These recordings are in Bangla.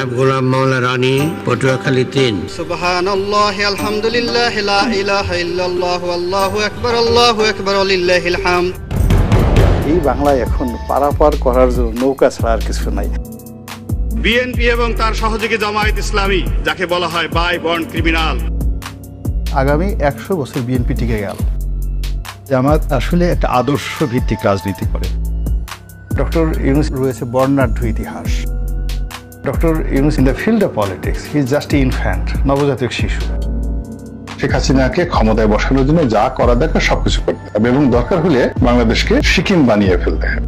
জনাব গোলাম মাওলা রানী, পটুয়াখালী ৩। সুবহানাল্লাহ, আলহামদুলিল্লাহ, লা ইলাহা ইল্লাল্লাহ, আল্লাহু আকবার, আল্লাহু আকবার, লিল্লাহিল হামদ। এই বাংলায় এখন পারাপার করার জন্য নৌকা ছাড়া আর কিছু নাই। বিএনপি এবং তার সহযোগী জামায়াত ইসলামী, যাকে বলা হয় বাই বন্ড ক্রিমিনাল। আগামী ১০০ বছর বিএনপি টিকে গেল। জামাত আসলে একটা আদর্শ ভিত্তিক রাজনীতি করে। ডক্টর ইউনূস রয়েছে বর্ণাঢ্য ইতিহাস। Doctor Yunus in the field of politics he is just infant, নবজাতক শিশু। শেখ হাসিনাকে ক্ষমতায় বসানোর জন্য যা করা দরকার সবকিছু করতে হবে এবং দরকার হলে বাংলাদেশকে সিকিম বানিয়ে ফেলতে হবে।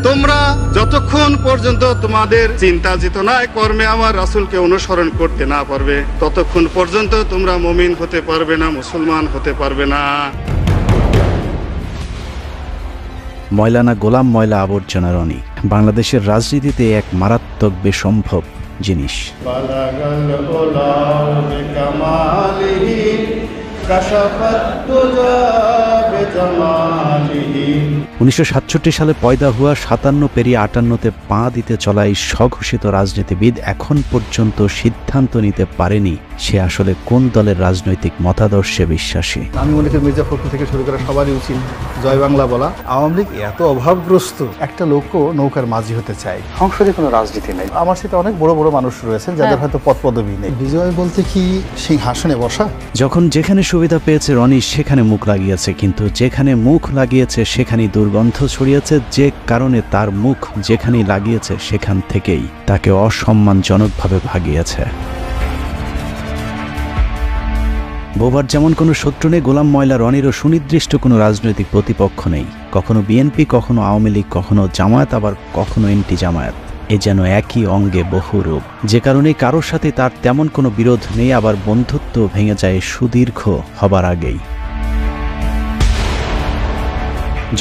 তোমরা যতক্ষণ পর্যন্ত তোমাদের চিন্তা চেতনায় কর্মে আমার রাসূলকে অনুসরণ করতে না পারবে, ততক্ষণ পর্যন্ত তোমরা মুমিন হতে পারবে না, মুসলমান হতে পারবে না। ময়লানা গোলাম ময়লা আবর্জনা রনি বাংলাদেশের রাজনীতিতে এক মারাত্মক বেসম্ভব জিনিস। 1967 সালে পয়দা হওয়া 57 পেরিয়ে 58-তে পা দিতে চলা এই স্বঘোষিত রাজনীতিবিদ এখন পর্যন্ত সিদ্ধান্ত নিতে পারেনি সে আসলে কোন দলের রাজনৈতিক মতাদর্শে বিশ্বাসী। আমি মনে করি মির্জা ফখরুল থেকে শুরু করা সবারই উচিত জয় বাংলা বলা। আওয়ামী লীগ এত অভাবগ্রস্ত, একটা লোকও নৌকার মাঝি হতে চায়। সংসদে কোনো রাজনীতি নেই। আমার সাথে অনেক বড় বড় মানুষ রয়েছেন যাদের হয়তো পদ পদবি নেই। বিজয় বলতে কি সিংহাসনে বসা? যখন যেখানে সুবিধা পেয়েছে রনি সেখানে মুখ লাগিয়েছে, কিন্তু যেখানে মুখ লাগিয়েছে সেখানেই দুর্গন্ধ ছড়িয়েছে, যে কারণে তার মুখ যেখানেই লাগিয়েছে সেখান থেকেই তাকে অসম্মানজনকভাবে ভাগিয়েছে। বোবার যেমন কোনো শত্রু নেই, গোলাম ময়লা রনিরও সুনির্দিষ্ট কোনো রাজনৈতিক প্রতিপক্ষ নেই। কখনো বিএনপি, কখনো আওয়ামী লীগ, কখনো জামায়াত, আবার কখনো এন্টি জামায়াত। এ যেন একই অঙ্গে বহু রূপ, যে কারণে কারোর সাথে তার তেমন কোনো বিরোধ নেই, আবার বন্ধুত্ব ভেঙে যায় সুদীর্ঘ হবার আগেই।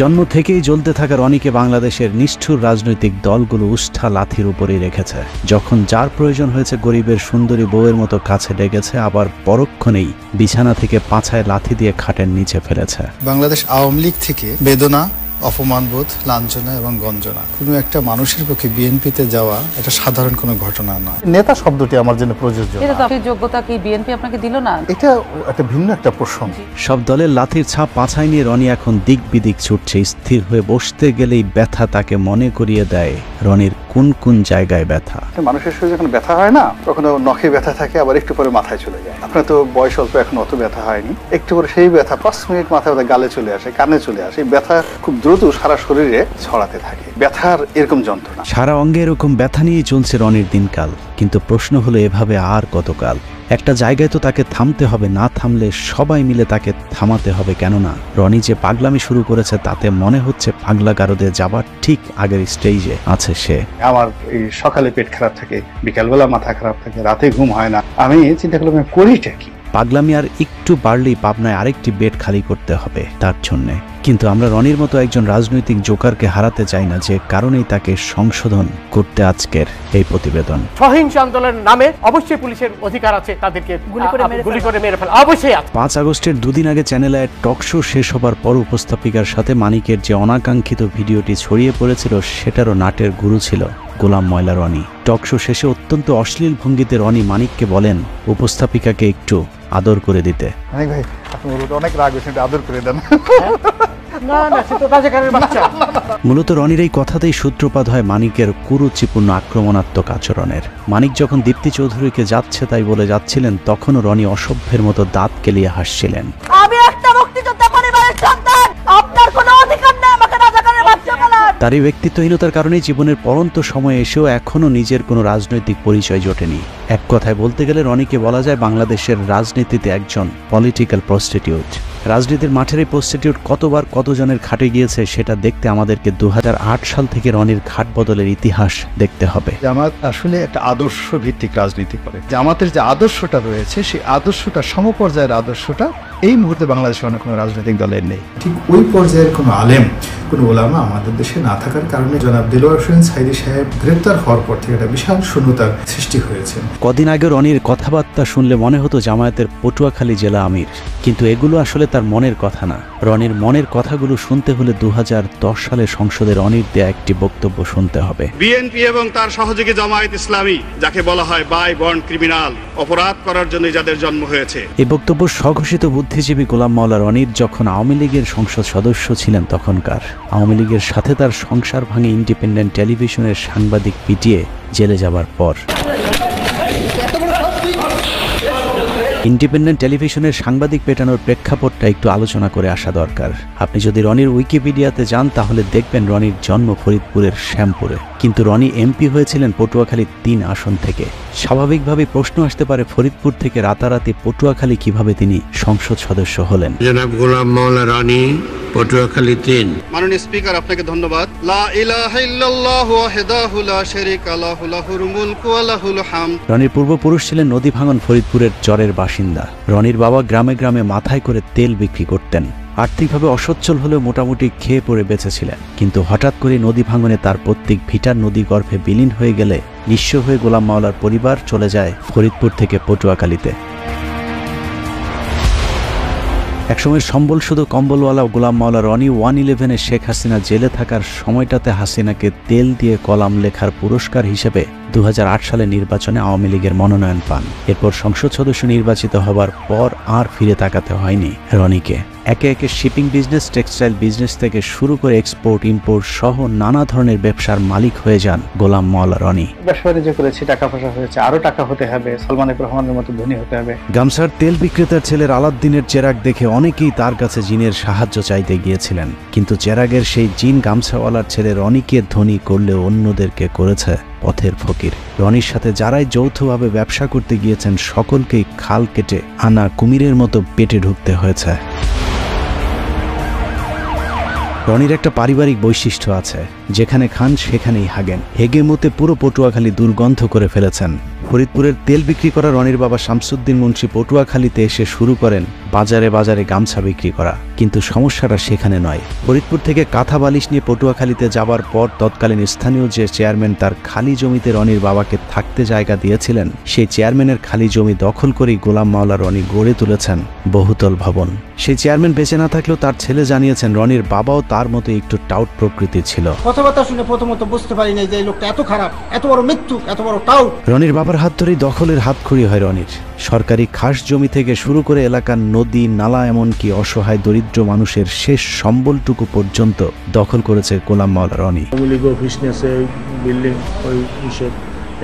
জন্ম থেকেই জ্বলতে থাকা রনিকে বাংলাদেশের নিষ্ঠুর রাজনৈতিক দলগুলো উষ্ঠা লাথির উপরেই রেখেছে। যখন যার প্রয়োজন হয়েছে গরিবের সুন্দরী বউয়ের মতো কাছে ডেকেছে, আবার পরক্ষণেই বিছানা থেকে পাছায় লাথি দিয়ে খাটের নিচে ফেলেছে। বাংলাদেশ আওয়ামী লীগ থেকে বেদনা, অপমানবোধ, লাঞ্ছনা এবং গঞ্জনা, কোনো একটা মানুষের পক্ষে বিএনপিতে যাওয়া এটা সাধারণ কোনো ঘটনা নয়। নেতা শব্দটি আমার জন্য প্রযোজ্য। যোগ্যতা কি বিএনপি আপনাকে দিল না? এটা একটা ভিন্ন একটা প্রসঙ্গ। সব দলের লাথির ছাপ পাছায় নিয়ে রনি এখন দিক বিদিক ছুটছে। স্থির হয়ে বসতে গেলেই ব্যথা তাকে মনে করিয়ে দেয় রনির কোন কোন জায়গায় ব্যথা। মানুষের শরীরে যখন ব্যথা হয় না, কখনো নখে ব্যথা থাকে, আবার একটু পরে মাথায় চলে যায়। আপনার তো বয়স অল্প, এখন অত ব্যথা হয়নি। একটু পরে সেই ব্যথা 5 মিনিট মাথায় গালে চলে আসে, কানে চলে আসে। ব্যথা খুব দ্রুত সারা শরীরে ছড়াতে থাকে। ব্যথার এরকম যন্ত্রণা, সারা অঙ্গে এরকম ব্যথা নিয়ে চলছে রনির দিনকাল। কিন্তু প্রশ্ন হলো, এভাবে আর কতকাল? একটা জায়গায় তো তাকে থামতে হবে, না থামলে সবাই মিলে তাকে থামাতে হবে। কেননা রনি যে পাগলামি শুরু করেছে তাতে মনে হচ্ছে পাগলা গারদে যাবার ঠিক আগের স্টেজে আছে সে। আমার এই সকালে পেট খারাপ থাকে, বিকালবেলা মাথা খারাপ থাকে, রাতে ঘুম হয় না। আমি চিন্তা করলাম করিটা কি? পাগলামি আর একটু বাড়লেই পাবনায় আরেকটি বেড খালি করতে হবে তার জন্যে। কিন্তু আমরা রনির মতো একজন রাজনৈতিক জোকারকে হারাতে চাই না, যে কারণেই তাকে সংশোধন করতে আজকের এই প্রতিবেদন। সহিংস আন্দোলনের নামে অবশ্যই পুলিশের অধিকার আছে তাদেরকে গুলি করে মেরে ফেলা, অবশ্যই আছে। 5 আগস্টের দুদিন আগে চ্যানেলে টক শো শেষ হবার পর উপস্থাপিকার সাথে মানিকের যে অনাকাঙ্ক্ষিত ভিডিওটি ছড়িয়ে পড়েছিল, সেটারও নাটের গুরু ছিল গোলাম ময়লা রনি। টক শো শেষে অত্যন্ত অশ্লীল ভঙ্গিতে রনি মানিককে বলেন উপস্থাপিকাকে একটু আদর করে দিতে। মানিক ভাই, আপনি অনেক রাগ হয়েছেন, আদর করে দেন। মূলত রনির এই কথাতেই সূত্রপাত হয় মানিকের কুরুচিপূর্ণ আক্রমণাত্মক আচরণের। মানিক যখন দীপ্তি চৌধুরীকে যাচ্ছে তাই বলে যাচ্ছিলেন, তখনও রনি অসভ্যের মতো দাঁত কেলিয়ে হাসছিলেন। আমি একটা মুক্তিযোদ্ধা পরিবারের সন্তান, আপনার কোনো অধিকার নেই আমাকে রাজাকারের বাচ্চা বলার। তার এই ব্যক্তিত্বহীনতার কারণেই জীবনের পরন্ত সময়ে এসেও এখনো নিজের কোনো রাজনৈতিক পরিচয় জোটেনি। এক কথায় বলতে গেলে রনিকে বলা যায় বাংলাদেশের রাজনীতিতে একজন পলিটিক্যাল প্রস্টিটিউট। রাজনীতির মাঠের এই প্রস্টিটিউট কতবার কতজনের খাটে গিয়েছে সেটা দেখতে আমাদেরকে 2008 সাল থেকে রনির ঘাট বদলের ইতিহাস দেখতে হবে। জামাত আসলে একটা আদর্শ ভিত্তিক রাজনীতি করে। জামাতের যে আদর্শটা রয়েছে সেই আদর্শটা সমপর্যায়ের আদর্শটা এই মুহূর্তে বাংলাদেশে অনেক কোনো রাজনৈতিক দলের নেই। ঠিক ওই পর্যায়ের কোনো আলেম, কোনো ওলামা আমাদের দেশে না থাকার কারণে জনাব দেলোয়ার হোসেন সাঈদী সাহেব গ্রেপ্তার হওয়ার পর থেকে একটা বিশাল শূন্যতার সৃষ্টি হয়েছে। কদিন আগে রনির কথাবার্তা শুনলে মনে হতো জামায়াতের পটুয়াখালী জেলা আমির, কিন্তু এগুলো আসলে তার মনের কথা না। রনির মনের কথাগুলো শুনতে হলে 2010 সালে সংসদে রনির দেয়া একটি বক্তব্য শুনতে হবে। বিএনপি এবং তার সহযোগী জামায়াত ইসলামী, যাকে বলা হয় বাই বর্ন ক্রিমিনাল, অপরাধ করার জন্য যাদের জন্ম হয়েছে। এই বক্তব্য স্বঘোষিত বুদ্ধিজীবী গোলাম মাওলা রনির যখন আওয়ামী লীগের সংসদ সদস্য ছিলেন তখনকার। আওয়ামী লীগের সাথে তার সংসার ভাঙে ইন্ডিপেন্ডেন্ট টেলিভিশনের সাংবাদিক পিটিয়ে জেলে যাবার পর। ইন্ডিপেন্ডেন্ট টেলিভিশনের সাংবাদিক পেটানোর প্রেক্ষাপটটা একটু আলোচনা করে আসা দরকার। আপনি যদি রনির উইকিপিডিয়াতে যান তাহলে দেখবেন রনির জন্ম ফরিদপুরের শ্যামপুরে, কিন্তু রনি এমপি হয়েছিলেন পটুয়াখালী 3 আসন থেকে। স্বাভাবিকভাবে প্রশ্ন আসতে পারে ফরিদপুর থেকে রাতারাতি পটুয়াখালী কিভাবে তিনি সংসদ সদস্য হলেন। জনাব গোলাম মাওলা রনি, পটুয়াখালী 3। মাননীয় স্পিকার, আপনাকে ধন্যবাদ। লা ইলাহা ইল্লাল্লাহু ওয়াহদাহু লা শারীকা লাহু লাহুল মুলকু ওয়া লাহুল হামদ। রনির পূর্বপুরুষ ছিলেন নদী ভাঙন ফরিদপুরের চরের বাসিন্দা। রনির বাবা গ্রামে গ্রামে মাথায় করে তেল বিক্রি করতেন। আর্থিকভাবে অসচ্ছল হলেও মোটামুটি খেয়ে পড়ে বেঁচেছিলেন, কিন্তু হঠাৎ করে নদী ভাঙনে তার পৈতৃক ভিটার নদী গর্ভে বিলীন হয়ে গেলে নিঃস্ব হয়ে গোলাম মাওলার পরিবার চলে যায় ফরিদপুর থেকে পটুয়াখালীতে। একসময় সম্বল শুধু কম্বলওয়ালা গোলাম মাওলা রনি 111-এ শেখ হাসিনা জেলে থাকার সময়টাতে হাসিনাকে তেল দিয়ে কলাম লেখার পুরস্কার হিসেবে 2008 সালে নির্বাচনে আওয়ামী লীগের মনোনয়ন পান। এরপর সংসদ সদস্য নির্বাচিত হবার পর আর ফিরে তাকাতে হয়নি রনিকে। একে একে শিপিং বিজনেস, টেক্সটাইল বিজনেস থেকে শুরু করে এক্সপোর্ট ইম্পোর্ট সহ নানা ধরনের ব্যবসার মালিক হয়ে যান গোলাম মাওলা রনি। ব্যবসা বাণিজ্য করেছি, টাকা পয়সা হয়েছে, আরো টাকা হতে হবে, সালমান এফ রহমানের মতো ধনী হতে হবে। গামছার তেল বিক্রেতার ছেলের আলাদ্দিনের চেরাগ দেখে অনেকেই তার কাছে জিনের সাহায্য চাইতে গিয়েছিলেন, কিন্তু চেরাগের সেই জিন গামছাওয়ালার ছেলে রনিকে ধনী করলে অন্যদেরকে করেছে পথের ফকির। রনির সাথে যারাই যৌথভাবে ব্যবসা করতে গিয়েছেন সকলকেই খাল কেটে আনা কুমিরের মতো পেটে ঢুকতে হয়েছে। রনির একটা পারিবারিক বৈশিষ্ট্য আছে, যেখানে খান সেখানেই হাগেন। হেগে মতে পুরো পটুয়াখালী দুর্গন্ধ করে ফেলেছেন। ফরিদপুরের তেল বিক্রি করা রনির বাবা শামসুদ্দিন মুন্সি পটুয়াখালীতে এসে শুরু করেন বাজারে বাজারে গামছা বিক্রি করা, কিন্তু সমস্যাটা সেখানে নয়। ফরিদপুর থেকে কাঁথা বালিশ নিয়ে পটুয়াখালীতে যাবার পর তৎকালীন স্থানীয় যে চেয়ারম্যান তার খালি জমিতে রনির বাবাকে থাকতে জায়গা দিয়েছিলেন, সেই চেয়ারম্যানের খালি জমি দখল করেই গোলাম মাওলা রনি গড়ে তুলেছেন বহুতল ভবন। সেই চেয়ারম্যান বেঁচে না থাকলেও তার ছেলে জানিয়েছেন রনির বাবাও তার মতো একটু টাউট প্রকৃতির ছিল। কথাবার্তা শুনে প্রথমত বুঝতে পারি নাই যে এই লোকটা এত খারাপ, এত বড় মিথ্যুক, এত বড় টাউট। রনির বাবার হাত ধরেই দখলের হাতখড়ি হয় রনির। সরকারি খাস জমি থেকে শুরু করে এলাকার নদী নালা, এমনকি অসহায় দরিদ্র মানুষের শেষ সম্বলটুকু পর্যন্ত দখল করেছে গোলাম মাওলা রনি। বিল্ডিং ওই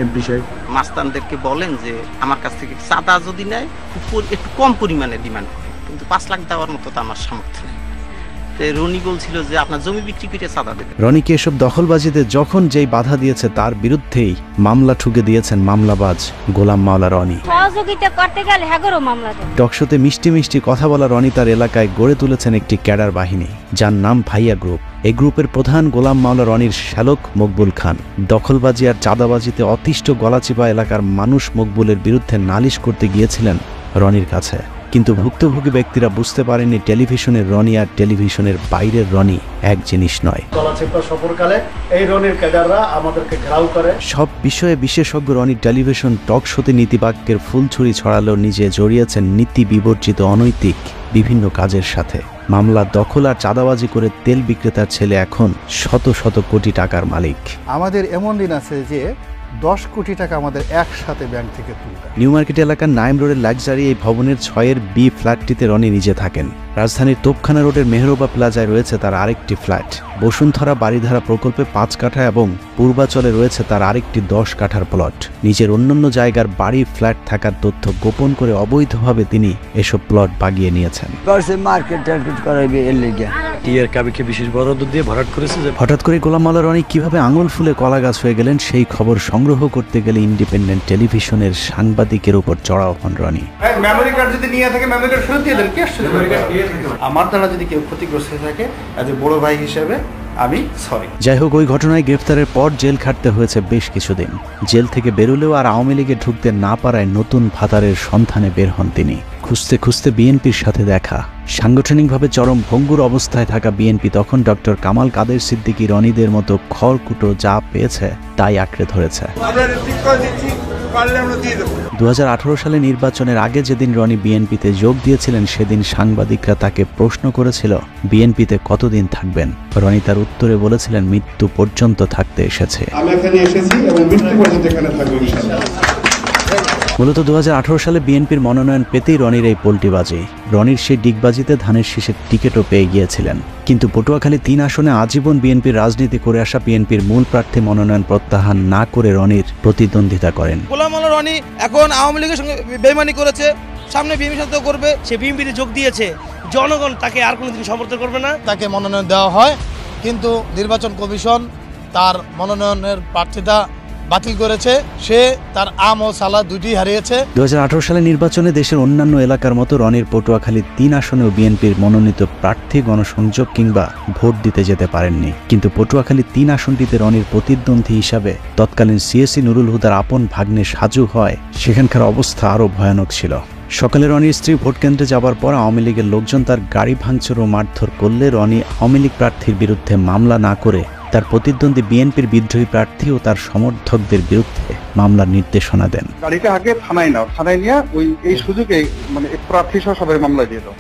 এমপি সাহেব মাস্তানদেরকে বলেন যে আমার কাছ থেকে চাঁদা যদি নেয় একটু কম পরিমাণে ডিমান্ড করে, কিন্তু 5 লাখ দেওয়ার মতো তো আমার সামর্থ্য নেই। রনি বলছিল যে আপনার জমি বিক্রি করে চাঁদা দেবে। রনিকে এসব দখলবাজিতে যখন যেই বাধা দিয়েছে তার বিরুদ্ধেই মামলা ঠুকে দিয়েছেন মামলাবাজ গোলাম মাওলা রনি। সহযোগিতা করতে গেলে হ্যাগরও মামলা দেন। টকশোতে মিষ্টি মিষ্টি কথা বলা রনি তার এলাকায় গড়ে তুলেছেন একটি ক্যাডার বাহিনী, যার নাম ভাইয়া গ্রুপ। এই গ্রুপের প্রধান গোলাম মাওলা রনির শ্যালক মকবুল খান। দখলবাজি আর চাঁদাবাজিতে অতিষ্ঠ গলাচিপা এলাকার মানুষ মকবুলের বিরুদ্ধে নালিশ করতে গিয়েছিলেন রনির কাছে, কিন্তু ভুক্তভোগী ব্যক্তিরা বুঝতে পারেননি টেলিভিশনের রনি আর টেলিভিশনের বাইরের রনি এক জিনিস নয়। সব বিষয়ে বিশেষজ্ঞ রনি টেলিভিশন টক শোতে নীতিবাক্যের ফুলছুরি ছড়ালেও নিজে জড়িয়েছেন নীতি বিবর্জিত অনৈতিক বিভিন্ন কাজের সাথে। মামলা দখল আর চাঁদাবাজি করে তেল বিক্রেতার ছেলে এখন শত শত কোটি টাকার মালিক। আমাদের এমন দিন আছে যে 10 কোটি টাকা আমাদের একসাথে ব্যাংক থেকে তুলতে। নিউ মার্কেট এলাকার নাইম রোডের লাক্সারি এই ভবনের 6-এর বি ফ্ল্যাটটিতে রনি নিজে থাকেন। রাজধানীর তোপখানা রোডের মেহরোবা প্লাজায় রয়েছে তার আরেকটি ফ্ল্যাট। বসুন্ধরা বাড়িধারা প্রকল্পে 5 কাঠা এবং পূর্বাচলে রয়েছে তার আরেকটি 10 কাঠার প্লট। নিজের অন্যান্য জায়গার বাড়ি ফ্ল্যাট থাকার তথ্য গোপন করে অবৈধভাবে তিনি এসব প্লট বাগিয়ে নিয়েছেন। হঠাৎ করে গোলাম মাওলা রনি কিভাবে আঙুল ফুলে কলা গাছ হয়ে গেলেন সেই খবর সংগ্রহ করতে গেলে ইন্ডিপেন্ডেন্ট টেলিভিশনের সাংবাদিকের উপর চড়াও হন রনি। মেমোরি কার্ড যদি নিয়ে থাকে মেমোরি কার্ড ফেরত দিয়ে দেন। কি আসছে? আমার দ্বারা যদি কেউ ক্ষতিগ্রস্ত হয়ে থাকে এজ এ বড় ভাই হিসেবে আমি সরি। যাই হোক, ওই ঘটনায় গ্রেফতারের পর জেল খাটতে হয়েছে বেশ কিছুদিন। জেল থেকে বেরোলেও আর আওয়ামী লীগে ঢুকতে না পারায় নতুন ভাতারের সন্ধানে বের হন তিনি। খুঁজতে খুঁজতে বিএনপির সাথে দেখা। সাংগঠনিকভাবে চরম ভঙ্গুর অবস্থায় থাকা বিএনপি তখন ডক্টর কামাল কাদের সিদ্দিকী রনিদের মতো খড়কুটো যা পেয়েছে তাই আঁকড়ে ধরেছে। 2018 সালে নির্বাচনের আগে যেদিন রনি বিএনপিতে যোগ দিয়েছিলেন সেদিন সাংবাদিকরা তাকে প্রশ্ন করেছিল বিএনপিতে কতদিন থাকবেন। রনি তার উত্তরে বলেছিলেন মৃত্যু পর্যন্ত থাকতে এসেছে। মূলত 2018 সালে বিএনপির মনোনয়ন পেতেই রনির এই পোল্টিবাজি। রনির সেই ডিগবাজিতে ধানের শীষের টিকিটও পেয়ে গিয়েছিলেন, কিন্তু পটুয়াখালী 3 আসনে আজীবন বিএনপির রাজনীতি করে আসা বিএনপির মূল প্রার্থী মনোনয়ন প্রত্যাহার না করে রনির প্রতিদ্বন্দ্বিতা করেন। গোলাম মাওলা রনি এখন আওয়ামী লীগের সঙ্গে বেইমানি করেছে, সামনে বিএনপির সাথে করবে। সে বিএনপিতে যোগ দিয়েছে, জনগণ তাকে আর কোনোদিন সমর্থন করবে না। তাকে মনোনয়ন দেওয়া হয়, কিন্তু নির্বাচন কমিশন তার মনোনয়নের প্রার্থিতা বাতিল করেছে। সে তার আম ও সালা দুটি হারিয়েছে। 2018 সালে নির্বাচনে দেশের অন্যান্য এলাকার মতো রনির পটুয়াখালী 3 আসনেও বিএনপির মনোনীত প্রার্থী গণসংযোগ কিংবা ভোট দিতে যেতে পারেননি। কিন্তু পটুয়াখালী 3 আসনটিতে রনির প্রতিদ্বন্দ্বী হিসাবে তৎকালীন সিএসি নুরুল হুদার আপন ভাগ্নে সাজু হয় সেখানকার অবস্থা আরও ভয়ানক ছিল। সকালে রনির স্ত্রী ভোট কেন্দ্রে যাবার পর আওয়ামী লীগের লোকজন তার গাড়ি ভাঙচুর ও মারধর করলে রনি আওয়ামী লীগ প্রার্থীর বিরুদ্ধে মামলা না করে তার প্রতিদ্বন্দ্বী বিএনপির বিদ্রোহী প্রার্থী ও তার সমর্থকদের বিরুদ্ধে মামলার নির্দেশনা দেন। গাড়িটা আগে থানায় নাও, থানায় নিয়ে এই সুযোগে মানে প্রার্থী সহ সবাই মামলা দিয়ে দাও।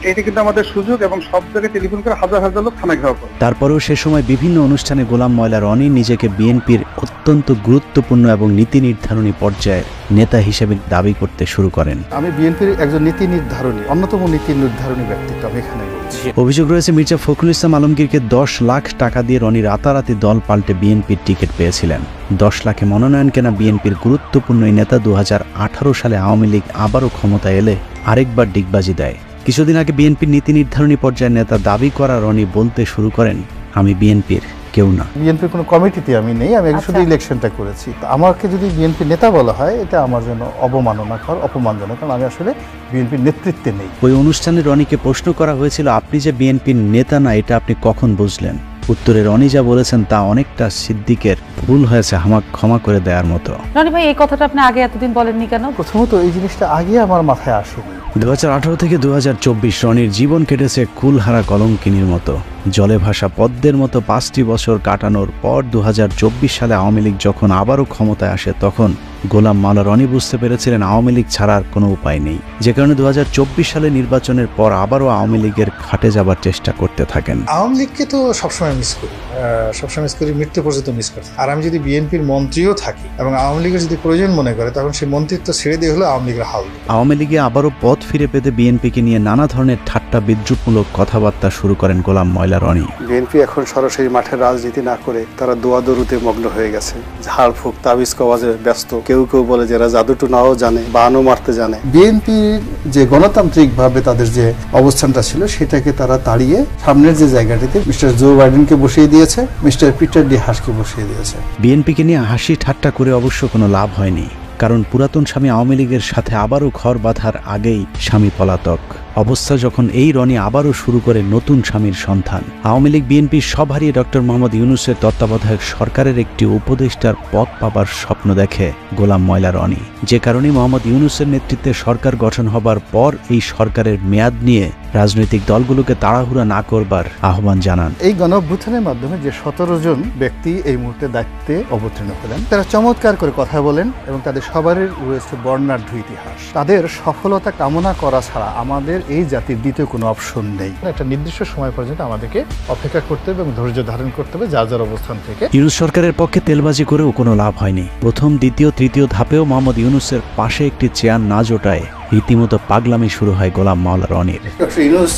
এটা কিন্তু আমাদের সুযোগ, এবং সব জায়গায় টেলিফোন করে হাজার হাজার লোক থানায় ঘেরাও করে। তারপরেও সে সময় বিভিন্ন অনুষ্ঠানে গোলাম ময়লা রনি নিজেকে বিএনপির অত্যন্ত গুরুত্বপূর্ণ এবং নীতি নির্ধারণী পর্যায়ের নেতা হিসেবে দাবি করতে শুরু করেন। আমি বিএনপির একজন নীতি নির্ধারণী, অন্যতম নীতি নির্ধারণী ব্যক্তিত্ব আমি এখানে বলছি। অভিযোগ রয়েছে মির্জা ফখরুল ইসলাম আলমগীরকে 10 লাখ টাকা দিয়ে রনি রাতারাতি দল পাল্টে বিএনপির টিকিট পেয়েছিলেন। 10 লাখে মনোনয়ন কেনা বিএনপির গুরুত্বপূর্ণ এই নেতা 2018 সালে আওয়ামী লীগ আবারও ক্ষমতা এলে আরেকবার ডিগবাজি দেয়। কিছুদিন আগে বিএনপির নীতি নির্ধারণী পর্যায়ের নেতা দাবি করা রনি বলতে শুরু করেন, আমি বিএনপির কেউ না, বিএনপির কোনো কমিটিতে আমি নেই, আমি শুধু ইলেকশনটা করেছি। আমাকে যদি বিএনপি নেতা বলা হয় এটা আমার জন্য অবমাননাকর, অপমানজনক, কারণ আমি আসলে বিএনপির নেতৃত্বে নেই। ওই অনুষ্ঠানে রনিকে প্রশ্ন করা হয়েছিল, আপনি যে বিএনপির নেতা না এটা আপনি কখন বুঝলেন? উত্তরে রনি যা বলেছেন তা অনেকটা সিদ্দিকের ভুল হয়েছে আমাকে ক্ষমা করে দেওয়ার মতো। রনি ভাই, এই কথাটা আপনি আগে এতদিন বলেননি কেন? প্রথমত এই জিনিসটা আগে আমার মাথায় আসেনি। 2018 থেকে 2024 রনির জীবন কেটেছে কুলহারা কলঙ্কিনীর মতো। জলে ভাসা পদ্মের মতো 5টি বছর কাটানোর পর 2024 সালে আওয়ামী লীগ যখন আবারও ক্ষমতায় আসে তখন গোলাম মাওলা রনি বুঝতে পেরেছিলেন আওয়ামী লীগ ছাড়ার কোনো উপায় নেই, যে কারণে 2024 সালে নির্বাচনের পর আবারও আওয়ামী লীগের খাটে যাবার চেষ্টা করতে থাকেন। আওয়ামী লীগকে তো সবসময় মিস করি, সবসময় মিস করি, মৃত্যু পর্যন্ত মিস করি। আর আমি যদি বিএনপির মন্ত্রীও থাকি এবং আওয়ামী লীগের যদি প্রয়োজন মনে করে তখন সেই মন্ত্রিত্ব ছেড়ে দিয়ে হলো আওয়ামী লীগের হাল। আওয়ামী লীগে আবারও পথ ফিরে পেতে বিএনপিকে নিয়ে নানা ধরনের ঠাট্টা বিদ্রুপমূলক কথাবার্তা শুরু করেন গোলাম ময়লা রনি। বিএনপি এখন সরাসরি মাঠে রাজনীতি না করে তারা দোয়াদরুতে মগ্ন হয়ে গেছে, ঝাড় ফুঁক তাবিজ কওয়াজে ব্যস্ত। কেউ কেউ বলে যারা জাদুটু নাও জানে, বানও মারতে জানে। বিএনপির যে গণতান্ত্রিক ভাবে তাদের যে অবস্থানটা ছিল সেটাকে তারা তাড়িয়ে সামনের যে জায়গাটিতে মিস্টার জো বাইডেনকে বসিয়ে দিয়েছে, মিস্টার পিটার ডি হাসকে বসিয়ে দিয়েছে। বিএনপিকে নিয়ে হাসি ঠাট্টা করে অবশ্য কোনো লাভ হয়নি, কারণ পুরাতন স্বামী আওয়ামী লীগের সাথে আবারও ঘর বাঁধার আগেই স্বামী পলাতক অবস্থা যখন এই রনি আবারও শুরু করে নতুন স্বামীর সন্ধান। আওয়ামী লীগ বিএনপির সব হারিয়ে ডক্টর মোহাম্মদ ইউনূসের তত্ত্বাবধায়ক সরকারের একটি উপদেষ্টার পদ পাবার স্বপ্ন দেখে গোলাম ময়লা রনি, যে কারণে মোহাম্মদ ইউনূসের নেতৃত্বে সরকার গঠন হবার পর এই সরকারের মেয়াদ নিয়ে রাজনৈতিক দলগুলোকে তাড়াহুড়া না করবার আহ্বান জানান। এই গণঅভ্যুত্থানের মাধ্যমে যে 17 জন ব্যক্তি এই মুহূর্তে দায়িত্বে অবতীর্ণ হলেন তারা চমৎকার করে কথা বলেন এবং তাদের সবারই রয়েছে বর্ণাঢ্য ইতিহাস। তাদের সফলতা কামনা করা ছাড়া আমাদের এই জাতির দ্বিতীয় কোনো অপশন নেই। একটা নির্দিষ্ট সময় পর্যন্ত আমাদেরকে অপেক্ষা করতে হবে এবং ধৈর্য ধারণ করতে হবে যার যার অবস্থান থেকে। ইউনূস সরকারের পক্ষে তেলবাজি করেও কোনো লাভ হয়নি। প্রথম, দ্বিতীয়, তৃতীয় ধাপেও মোহাম্মদ ইউনূসের পাশে একটি চেয়ার না জোটায় রীতিমতো পাগলামি শুরু হয় গোলাম মাওলা রনির। ডক্টর ইউনূস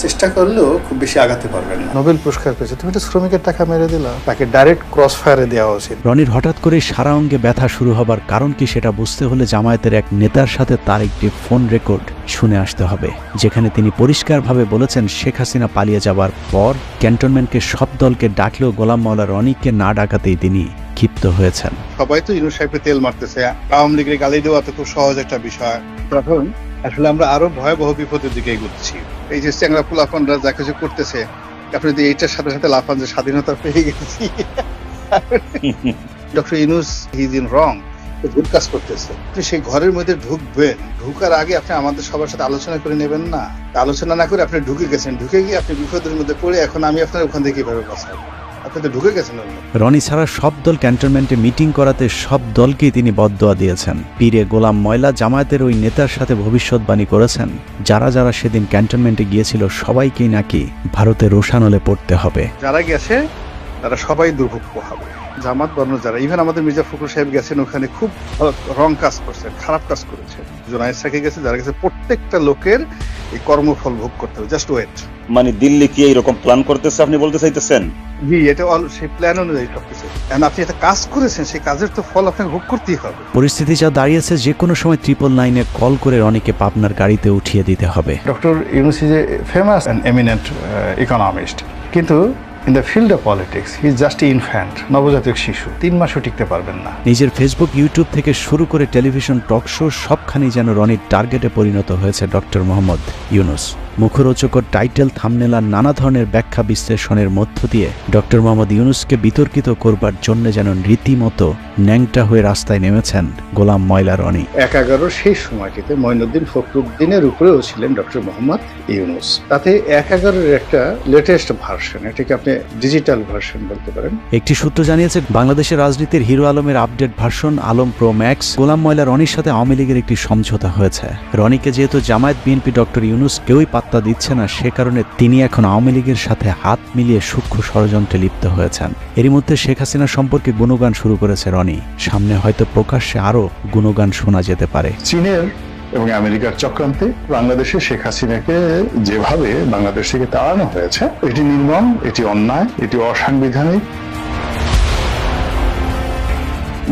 চেষ্টা করলেও খুব বেশি আগাতে পারবেন না। নোবেল পুরস্কার পেয়েছে, তুমি তো শ্রমিকের টাকা মেরে দিলা, তাকে ডাইরেক্ট ক্রস ফায়ারে দেওয়া উচিত। রনির হঠাৎ করে সারা অঙ্গে ব্যথা শুরু হবার কারণ কি সেটা বুঝতে হলে জামায়াতের এক নেতার সাথে তার একটি ফোন রেকর্ড শুনে আসতে হবে, যেখানে তিনি পরিষ্কারভাবে বলেছেন শেখ হাসিনা পালিয়ে যাবার পর ক্যান্টনমেন্টকে সব দলকে ডাকলেও গোলাম মাওলা রনিকে না ডাকাতেই তিনি ক্ষিপ্ত হয়েছেন। সবাই তো ইউনূস সাহেবকে তেল মারতেছে, আওয়ামী লীগের গালি দেওয়া তো খুব সহজ একটা বিষয়। তখন আসলে আমরা আরো ভয়াবহ বিপদের দিকে এগোচ্ছি। এই যে চ্যাংরা পোলাপানরা যা কিছু করতেছে, আপনি যদি এইটার সাথে সাথে লাফান যে স্বাধীনতা পেয়ে গেছি। Doctor Yunus he is in wrong, ভুল কাজ করতেছে। আপনি সেই ঘরের মধ্যে ঢুকবেন, ঢুকার আগে আপনি আমাদের সবার সাথে আলোচনা করে নেবেন না? আলোচনা না করে আপনি ঢুকে গেছেন, ঢুকে গিয়ে আপনি বিপদের মধ্যে পড়ে এখন আমি আপনার ওখান থেকে কিভাবে বাঁচাবো? আপনি তো ঢুকে গেছেন। রনি ছাড়া সব দল ক্যান্টনমেন্টে মিটিং করাতে সব দলকেই তিনি বদদোয়া দিয়েছেন। পীরে গোলাম ময়লা জামায়াতের ওই নেতার সাথে ভবিষ্যৎবাণী করেছেন, যারা যারা সেদিন ক্যান্টনমেন্টে গিয়েছিল সবাইকেই নাকি ভারতের রোশানলে পড়তে হবে। যারা গেছে তারা সবাই দুর্ভোগ পোহাবে। জামাত বর্ণ যারা, ইভেন আমাদের মির্জা ফখরুল সাহেব গেছেন, ওখানে খুব রং কাজ করছেন, খারাপ কাজ করেছে। জোনায়েদ সাকি গেছে, যারা গেছে, প্রত্যেকটা লোকের এই কর্মফল ভোগ করতে হবে। Just wait. মানে দিল্লি কি এইরকম প্ল্যান করতেছে আপনি বলতে চাইতেছেন? জি, এটা সেই প্ল্যান অনুযায়ী সবকিছু। এখন আপনি একটা কাজ করেছেন, সেই কাজের তো ফল আপনাকে ভোগ করতেই হবে। পরিস্থিতি যা দাঁড়িয়েছে, যে কোনো সময় 999-এ কল করে রনিকে পাবনার গাড়িতে উঠিয়ে দিতে হবে। Doctor Yunus is a famous and eminent economist, কিন্তু in the field of politics he is just infant, নবজাতক শিশু। 3 মাসও টিকতে পারবেন না। নিজের ফেসবুক, ইউটিউব থেকে শুরু করে টেলিভিশন টক শো সবখানি যেন রনির টার্গেটে পরিণত হয়েছে ডক্টর মোহাম্মদ ইউনূস। মুখরোচকর টাইটেল, থাম্বনেল আর নানা ধরনের ব্যাখ্যা বিশ্লেষণের মধ্য দিয়ে ডক্টর মোহাম্মদ ইউনূসকে বিতর্কিত করবার জন্য যেন রীতিমতো ন্যাংটা হয়ে রাস্তায় নেমেছেন গোলাম ময়লা রনি। 11 সেই সময়টিতে মঈনুদ্দিন ফখরুদ্দিনের উপরেও ছিলেন ডক্টর মোহাম্মদ ইউনূস। তাতে 11-এর একটা লেটেস্ট ভার্সন, এটাকে আপনি ডিজিটাল ভার্সন বলতে পারেন। একটি সূত্র জানিয়েছে, বাংলাদেশের রাজনীতির হিরো আলমের update version Alam pro max Golam Moyla রনির সাথে আওয়ামী লীগের একটি সমঝোতা হয়েছে। রনিকে যেহেতু জামায়াত, বিএনপি, ডক্টর ইউনূস কেউই পাত্তা দিচ্ছে না, সে কারণে তিনি এখন আওয়ামী লীগের সাথে হাত মিলিয়ে সূক্ষ্ম ষড়যন্ত্রে লিপ্ত হয়েছেন। এরই মধ্যে শেখ হাসিনা সম্পর্কে গুণগান শুরু করেছে রনি। সামনে হয়তো প্রকাশ্যে আরো গুণগান শোনা যেতে পারে। চীনের এবং আমেরিকার চক্রান্তে বাংলাদেশে শেখ হাসিনাকে যেভাবে বাংলাদেশ থেকে তাড়ানো হয়েছে, এটি নির্মম, এটি অন্যায়, এটি অসাংবিধানিক।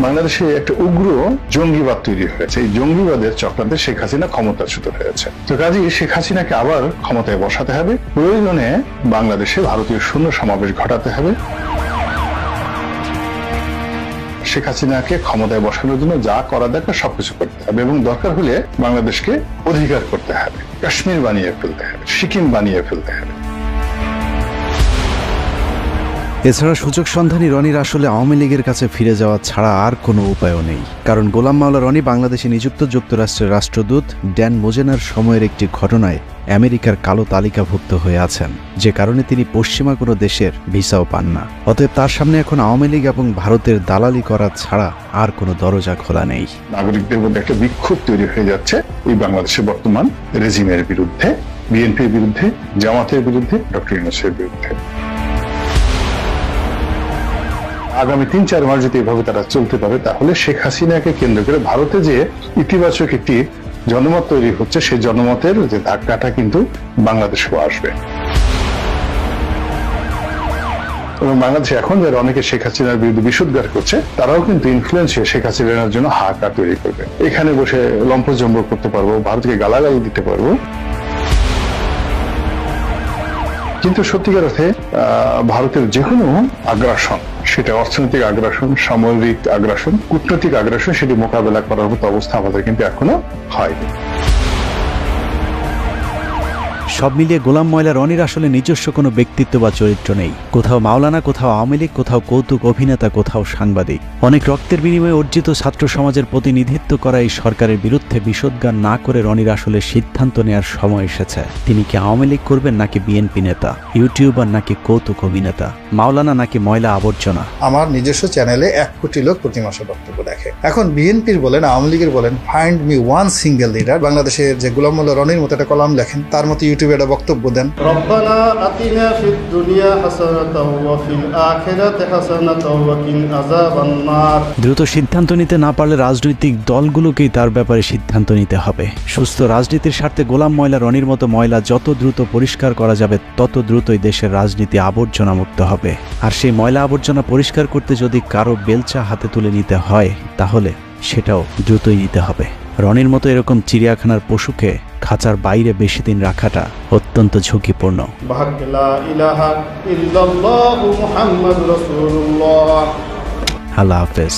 বাংলাদেশে একটা উগ্র জঙ্গিবাদ তৈরি হয়েছে। এই জঙ্গিবাদের চক্রান্তে শেখ হাসিনা ক্ষমতাচ্যুত হয়েছে। তো কাজেই শেখ হাসিনাকে আবার ক্ষমতায় বসাতে হবে। প্রয়োজনে বাংলাদেশে ভারতীয় সৈন্য সমাবেশ ঘটাতে হবে। শেখ হাসিনাকে ক্ষমতায় বসানোর জন্য যা করা দরকার সবকিছু করতে হবে, এবং দরকার হলে বাংলাদেশকে অধিকার করতে হবে, কাশ্মীর বানিয়ে ফেলতে হবে, সিকিম বানিয়ে ফেলতে হবে। এছাড়া সুযোগ সন্ধানী রনির আসলে আওয়ামী লীগের কাছে ফিরে যাওয়া ছাড়া আর কোনো উপায়ও নেই। কারণ গোলাম মাওলা রনি বাংলাদেশে নিযুক্ত যুক্তরাষ্ট্রের রাষ্ট্রদূত ড্যান মোজেনার সময়ের একটি ঘটনায় আমেরিকার কালো তালিকাভুক্ত হয়ে আছেন, যে কারণে তিনি পশ্চিমা কোনো দেশের ভিসাও পান না। অতএব তার সামনে এখন আওয়ামী লীগ এবং ভারতের দালালি করা ছাড়া আর কোনো দরজা খোলা নেই। নাগরিকদের মধ্যে একটা বিক্ষোভ তৈরি হয়ে যাচ্ছে এই বাংলাদেশের বর্তমান রেজিমের বিরুদ্ধে, বিএনপির বিরুদ্ধে, জামাতের বিরুদ্ধে, ডক্টর ইউনূসের বিরুদ্ধে। আগামী 3-4 মাস যদি এভাবে তারা চলতে পারে, তাহলে শেখ হাসিনাকে কেন্দ্র করে ভারতে যে ইতিবাচক একটি জনমত তৈরি হচ্ছে, সেই জনমতের যে ধাক্কাটা কিন্তু বাংলাদেশেও আসবে। এবং বাংলাদেশে এখন যারা অনেকে শেখ হাসিনার বিরুদ্ধে বিষোদ্গার করছে, তারাও কিন্তু ইনফ্লুয়েন্স হয়ে শেখ হাসিনার জন্য হাহাকার তৈরি করবে। এখানে বসে লম্পজম্ব করতে পারবো, ভারতকে গালাগালি দিতে পারবো। কিন্তু সত্যিকার অর্থে ভারতের যে কোনো আগ্রাসন, সেটা অর্থনৈতিক আগ্রাসন, সামরিক আগ্রাসন, কূটনৈতিক আগ্রাসন, সেটি মোকাবেলা করার মতো অবস্থা আমাদের কিন্তু এখনো হয়নি। সব মিলিয়ে গোলাম ময়লা রনির আসলে নিজস্ব কোনো ব্যক্তিত্ব বা চরিত্র নেই। কোথাও মাওলানা, কোথাও আওয়ামী লীগ, কোথাও কৌতুক অভিনেতা, কোথাও সাংবাদিক। অনেক রক্তের বিনিময়ে অর্জিত ছাত্র সমাজের প্রতিনিধিত্ব করা এই সরকারের বিরুদ্ধে বিষোদ্গার না করে রনির আসলে সিদ্ধান্ত নেওয়ার সময় এসেছে। তিনি কি আওয়ামী লীগ করবেন, নাকি বিএনপি নেতা, ইউটিউবার নাকি কৌতুক অভিনেতা, মাওলানা নাকি ময়লা আবর্জনা? আমার নিজস্ব চ্যানেলে 1 কোটি লোক প্রতি মাসে বক্তব্য দেখে। এখন বিএনপির বলেন, আওয়ামী লীগের বলেন, find me one single leader. বাংলাদেশের যে গোলাম ময়লা রনির মতো একটা কলাম লেখেন, তার মতো ইউটিউবে একটা বক্তব্য দেন। রব্বানা আতিনা ফিদ দুনিয়া হাসানাতাও ওয়া ফিল আখিরাতি হাসানাতাও ওয়া কিনা আযাবান নার। দ্রুত সিদ্ধান্ত নিতে না পারলে রাজনৈতিক দলগুলোকেই তার ব্যাপারে সিদ্ধান্ত নিতে হবে। সুস্থ রাজনীতির স্বার্থে গোলাম ময়লা রনির মতো ময়লা যত দ্রুত পরিষ্কার করা যাবে, তত দ্রুতই দেশের রাজনীতি আবর্জনা মুক্ত হবে। আর সেই ময়লা আবর্জনা পরিষ্কার করতে যদি কারো বেলচা হাতে তুলে নিতে হয়, তাহলে সেটাও দ্রুতই নিতে হবে। রনির মতো এরকম চিড়িয়াখানার পশুকে খাঁচার বাইরে বেশি দিন রাখাটা অত্যন্ত ঝুঁকিপূর্ণ। আল্লাহ হাফেজ।